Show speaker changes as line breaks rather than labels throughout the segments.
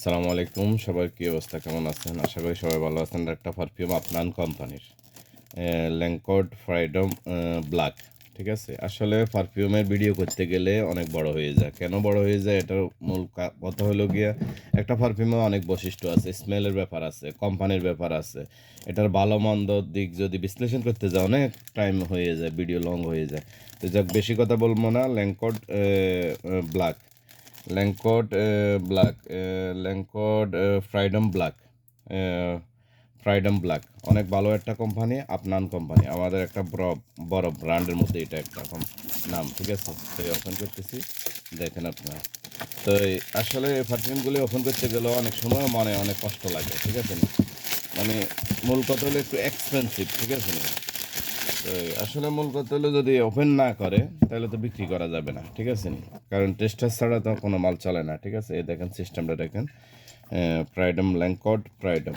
আসসালামু আলাইকুম, সবার কী অবস্থা, কেমন আছেন? আশা করি সবাই ভালো আছেন। একটা পারফিউম আপনান কোম্পানির ল্যাংকড ফ্রাইডম ব্ল্যাক, ঠিক আছে। আসলে পারফিউমের ভিডিও করতে গেলে অনেক বড় হয়ে যায়। কেন বড় হয়ে যায়? এটার মূল কথা হলো গিয়া, একটা পারফিউমে অনেক বৈশিষ্ট্য আছে, স্মেলের ব্যাপার আছে, কোম্পানির ব্যাপার আছে। এটার ভালো মন্দ দিক যদি বিশ্লেষণ করতে যাও অনেক টাইম হয়ে যায়, ভিডিও লং হয়ে যায়। তো যাক, বেশি কথা বলবো না। ল্যাংকড ব্ল্যাক, ল্যাংকড ব্ল্যাক, ল্যাংকড ফ্রাইডম ব্ল্যাক, ফ্রাইডম ব্ল্যাক অনেক ভালো একটা কোম্পানি, আপনান কোম্পানি। আমাদের একটা বড় বড় ব্র্যান্ডের মধ্যে এটা একটা নাম, ঠিক আছে। তো ওপেন করতেছি, দেখেন আপনারা। তো আসলে পারফিউমগুলি ওপেন করতে গেলেও অনেক সময় মনে অনেক কষ্ট লাগে, ঠিক আছে। মানে মূল কথা হলো একটু এক্সপেন্সিভ, ঠিক আছে। তো আসলে মূল কথা হলো যদি ওপেন না করে তাহলে তো বিক্রি করা যাবে না, ঠিক আছে। কারণ টেস্টার ছাড়া তো কোনো মাল চলে না, ঠিক আছে। এই দেখেন সিস্টেমটা দেখেন, প্রাইডম ল্যাংকড প্রাইডম,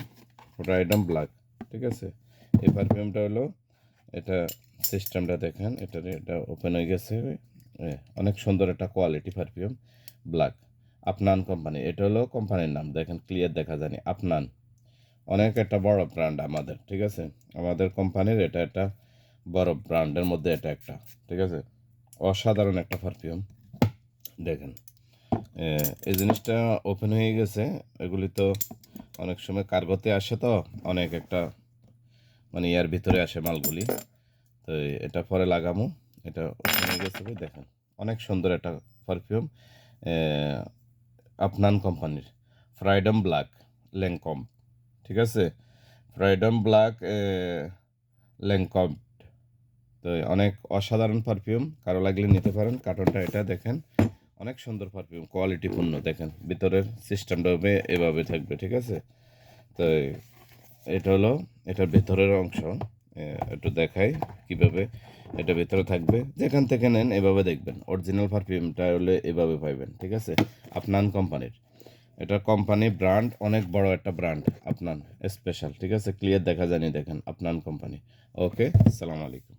প্রাইডম ব্ল্যাক, ঠিক আছে। এই পারফিউমটা হলো, এটা সিস্টেমটা দেখেন, এটা ওপেন হয়ে গেছে। অনেক সুন্দর একটা কোয়ালিটি পারফিউম ব্ল্যাক, আপনান কোম্পানি। এটা হলো কোম্পানির নাম, দেখেন ক্লিয়ার দেখা জানি আপনান। অনেক একটা বড় ব্র্যান্ড আমাদের, ঠিক আছে। আমাদের কোম্পানির এটা একটা বড় ব্র্যান্ডের মধ্যে এটা একটা, ঠিক আছে। অসাধারণ একটা পারফিউম দেখেন। এই জিনিসটা ওপেন হয়ে গেছে। এগুলি তো অনেক সময় কার্গোতে আসে, তো অনেক একটা মানে ইয়ার ভিতরে আসে মালগুলি। তো এটা পরে লাগামো। এটা ওপেন হয়ে গেছে, দেখেন অনেক সুন্দর একটা পারফিউম, আপনান কোম্পানির ফ্রাইডম ব্ল্যাক ল্যাংকম, ঠিক আছে। ফ্রাইডম ব্ল্যাক ল্যাংকম। তো অনেক অসাধারণ পারফিউম, কারো লাগলে নিতে পারেন। কার্টনটা এটা দেখেন, অনেক সুন্দর পারফিউম, কোয়ালিটিপূর্ণ। দেখেন ভিতরের সিস্টেমটা হবে এভাবে থাকবে, ঠিক আছে। তো এটা হলো এটার ভেতরের অংশ, একটু দেখাই কিভাবে এটা ভেতরে থাকবে। যেখান থেকে নেন এভাবে দেখবেন, অরিজিনাল পারফিউমটা হলে এভাবে পাইবেন, ঠিক আছে। আপনান কোম্পানির এটা কোম্পানি ব্র্যান্ড, অনেক বড় একটা ব্র্যান্ড আপনান স্পেশাল, ঠিক আছে। ক্লিয়ার দেখা জানি, দেখেন আপনান কোম্পানি। ওকে, আসসালামু আলাইকুম।